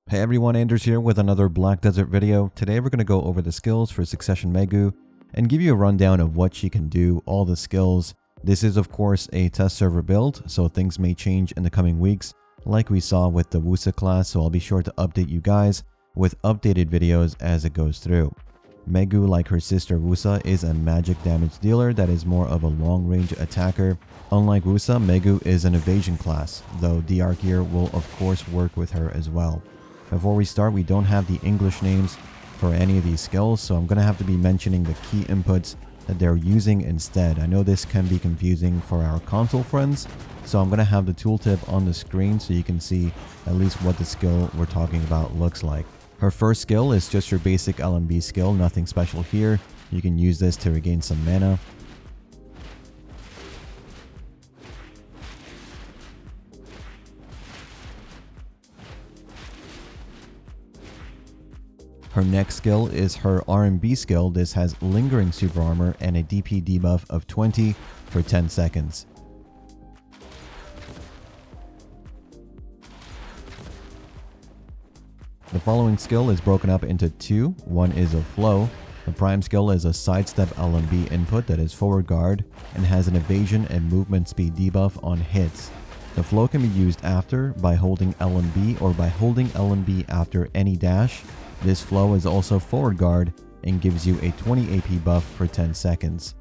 Hey everyone, Anders here with another Black Desert video. Today we're going to go over the skills for Succession Maegu and give you a rundown of what she can do, all the skills. This is of course a test server build, so things may change in the coming weeks like we saw with the Wusa class, so I'll be sure to update you guys with updated videos as it goes through. Maegu, like her sister Wusa, is a magic damage dealer that is more of a long-range attacker. Unlike Wusa, Maegu is an evasion class, though DR gear will of course work with her as well. Before we start, we don't have the English names for any of these skills, so I'm going to have to be mentioning the key inputs that they're using instead. I know this can be confusing for our console friends, so I'm going to have the tooltip on the screen so you can see at least what the skill we're talking about looks like. Her first skill is just your basic LMB skill, nothing special here. You can use this to regain some mana. Her next skill is her R&B skill. This has lingering super armor and a DP debuff of 20 for 10 seconds. The following skill is broken up into two. One is a flow. The prime skill is a sidestep LMB input that is forward guard and has an evasion and movement speed debuff on hits. The flow can be used after by holding LMB or by holding LMB after any dash. This flow is also forward guard and gives you a 20 AP buff for 10 seconds.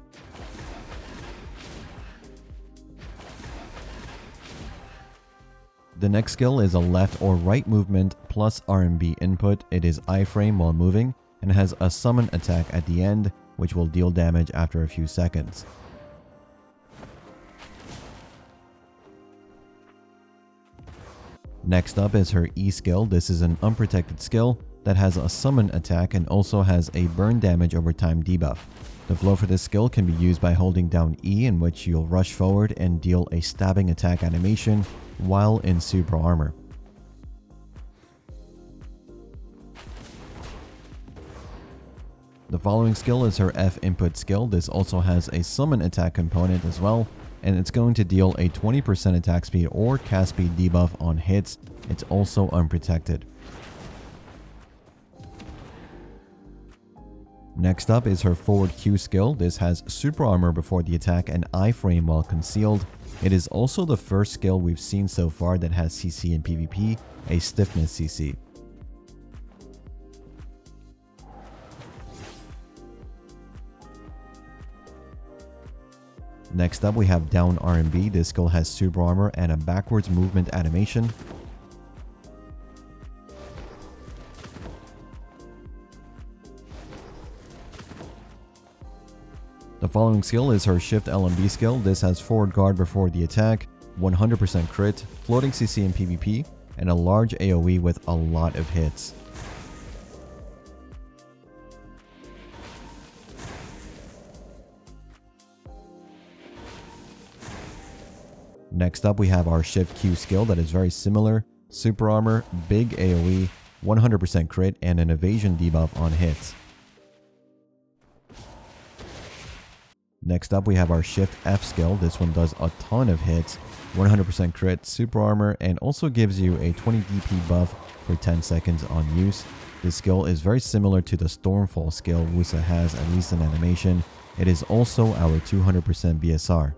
The next skill is a left or right movement plus R&B input. It is iframe while moving and has a summon attack at the end, which will deal damage after a few seconds. Next up is her E skill. This is an unprotected skill that has a summon attack and also has a burn damage over time debuff. The flow for this skill can be used by holding down E, in which you'll rush forward and deal a stabbing attack animation while in super armor. The following skill is her F input skill. This also has a summon attack component as well, and it's going to deal a 20% attack speed or cast speed debuff on hits. It's also unprotected. Next up is her forward Q skill. This has super armor before the attack and iframe while concealed. It is also the first skill we've seen so far that has CC in PvP, a stiffness CC. Next up we have down R&B. This skill has super armor and a backwards movement animation. The following skill is her Shift LMB skill. This has forward guard before the attack, 100% crit, floating CC in PvP, and a large AoE with a lot of hits. Next up we have our Shift Q skill that is very similar, super armor, big AoE, 100% crit, and an evasion debuff on hits. Next up we have our Shift F skill. This one does a ton of hits, 100% crit, super armor, and also gives you a 20 DP buff for 10 seconds on use. This skill is very similar to the Stormfall skill Wusa has, at least in animation. It is also our 200% BSR.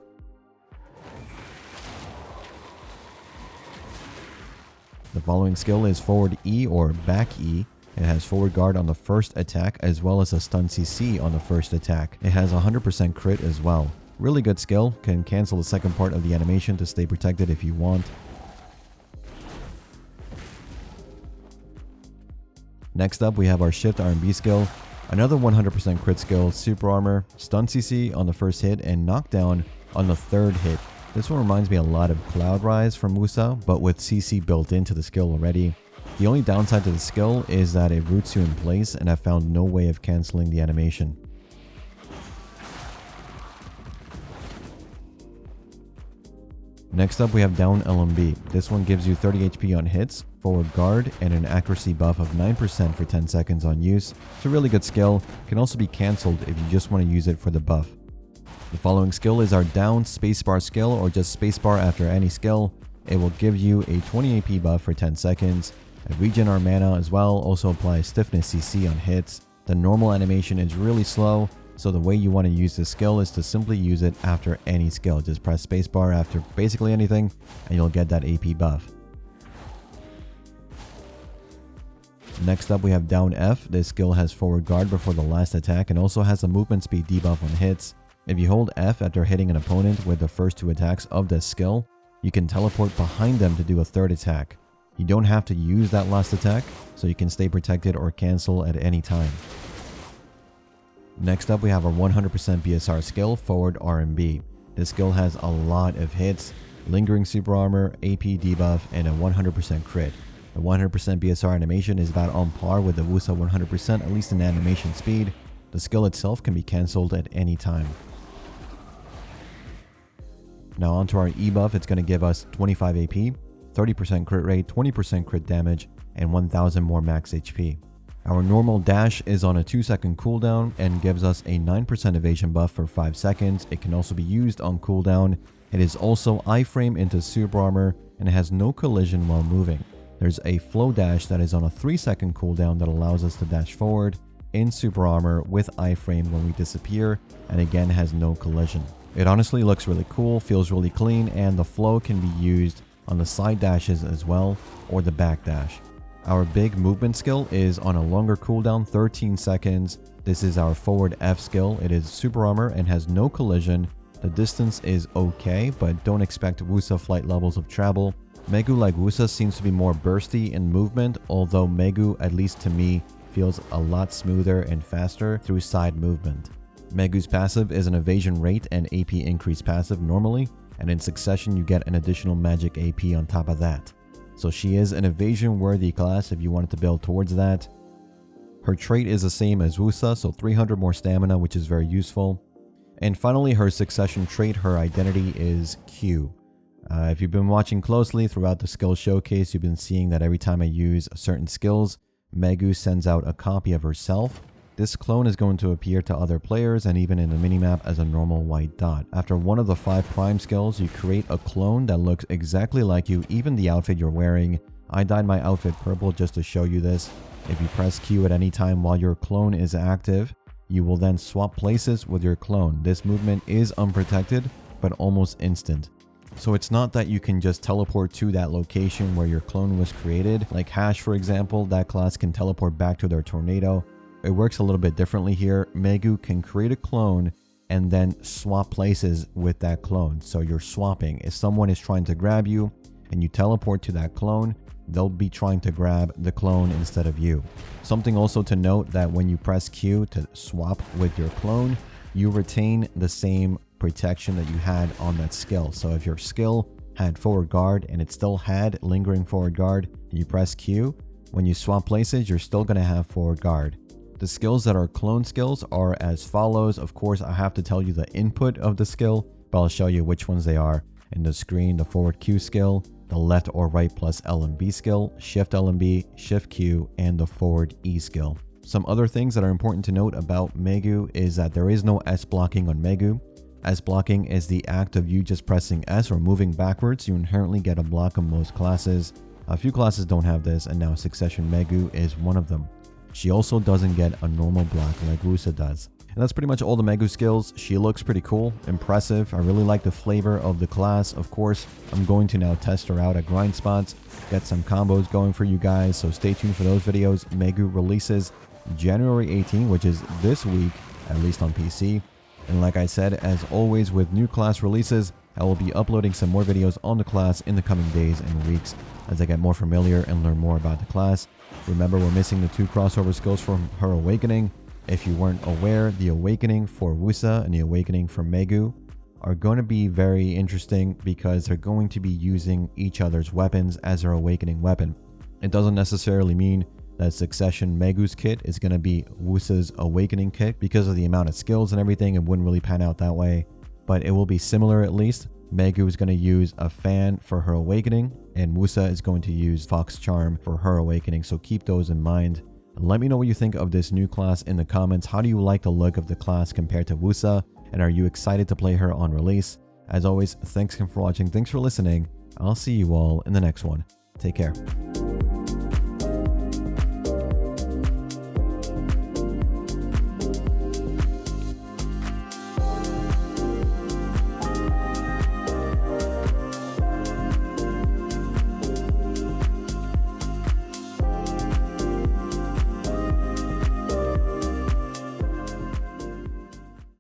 The following skill is forward E or back E. It has forward guard on the first attack as well as a stun CC on the first attack. It has 100% crit as well. Really good skill, can cancel the second part of the animation to stay protected if you want. Next up we have our Shift R&B skill. Another 100% crit skill, super armor, stun CC on the first hit and knockdown on the third hit. This one reminds me a lot of Cloud Rise from Wusa, but with CC built into the skill already. The only downside to the skill is that it roots you in place and I've found no way of cancelling the animation. Next up we have down LMB. This one gives you 30 HP on hits, forward guard, and an accuracy buff of 9% for 10 seconds on use. It's a really good skill, can also be cancelled if you just want to use it for the buff. The following skill is our down spacebar skill, or just spacebar after any skill. It will give you a 20 AP buff for 10 seconds. Regen our mana as well, also applies stiffness CC on hits. The normal animation is really slow, so the way you want to use this skill is to simply use it after any skill. Just press spacebar after basically anything and you'll get that AP buff. Next up we have down F. This skill has forward guard before the last attack and also has a movement speed debuff on hits. If you hold F after hitting an opponent with the first 2 attacks of this skill, you can teleport behind them to do a 3rd attack. You don't have to use that last attack, so you can stay protected or cancel at any time. Next up we have our 100% BSR skill, forward RMB. This skill has a lot of hits, lingering super armor, AP debuff, and a 100% crit. The 100% BSR animation is about on par with the Wusa 100%, at least in animation speed. The skill itself can be cancelled at any time. Now onto our E buff, it's going to give us 25 AP, 30% crit rate, 20% crit damage, and 1000 more max HP. Our normal dash is on a 2-second cooldown and gives us a 9% evasion buff for 5 seconds. It can also be used on cooldown. It is also iframe into super armor and it has no collision while moving. There's a flow dash that is on a 3-second cooldown that allows us to dash forward in super armor with iframe when we disappear, and again has no collision. It honestly looks really cool, feels really clean, and the flow can be used on the side dashes as well, or the back dash. Our big movement skill is on a longer cooldown, 13 seconds. This is our forward F skill. It is super armor and has no collision. The distance is okay, but don't expect Wusa flight levels of travel. Maegu, like Wusa, seems to be more bursty in movement, although Maegu, at least to me, feels a lot smoother and faster through side movement. Maegu's passive is an evasion rate and AP increase passive normally, and in Succession you get an additional magic AP on top of that. So she is an evasion worthy class if you wanted to build towards that. Her trait is the same as Wusa, so 300 more stamina, which is very useful. And finally, her Succession trait, her identity is Q. If you've been watching closely throughout the skill showcase, you've been seeing that every time I use certain skills, Maegu sends out a copy of herself. This clone is going to appear to other players and even in the minimap as a normal white dot. After one of the 5 prime skills, you create a clone that looks exactly like you, even the outfit you're wearing. I dyed my outfit purple just to show you this. If you press Q at any time while your clone is active, you will then swap places with your clone. This movement is unprotected, but almost instant. So it's not that you can just teleport to that location where your clone was created. Like Hash, for example, that class can teleport back to their tornado. It works a little bit differently here. Maegu can create a clone and then swap places with that clone. So you're swapping. If someone is trying to grab you and you teleport to that clone, they'll be trying to grab the clone instead of you. Something also to note that when you press Q to swap with your clone, you retain the same protection that you had on that skill. So if your skill had forward guard and it still had lingering forward guard, you press Q, when you swap places, you're still going to have forward guard. The skills that are clone skills are as follows. Of course, I have to tell you the input of the skill, but I'll show you which ones they are in the screen. The forward Q skill, the left or right plus LMB skill, shift LMB, shift Q, and the forward E skill. Some other things that are important to note about Maegu is that there is no S blocking on Maegu. S blocking is the act of you just pressing S or moving backwards. You inherently get a block on most classes. A few classes don't have this, and now Succession Maegu is one of them. She also doesn't get a normal block like Wusa does. And that's pretty much all the Maegu skills. She looks pretty cool, impressive. I really like the flavor of the class. Of course, I'm going to now test her out at grind spots, get some combos going for you guys, so stay tuned for those videos. Maegu releases January 18, which is this week, at least on PC. And like I said, as always with new class releases, I will be uploading some more videos on the class in the coming days and weeks as I get more familiar and learn more about the class. Remember, we're missing the 2 crossover skills from her Awakening. If you weren't aware, the Awakening for Wusa and the Awakening for Maegu are going to be very interesting because they're going to be using each other's weapons as their Awakening weapon. It doesn't necessarily mean that Succession Maegu's kit is going to be Wusa's Awakening kit because of the amount of skills and everything. It wouldn't really pan out that way, but it will be similar at least. Maegu is going to use a fan for her Awakening, and Wusa is going to use Fox Charm for her Awakening, so keep those in mind. Let me know what you think of this new class in the comments. How do you like the look of the class compared to Wusa, and are you excited to play her on release? As always, thanks for watching, thanks for listening. I'll see you all in the next one. Take care.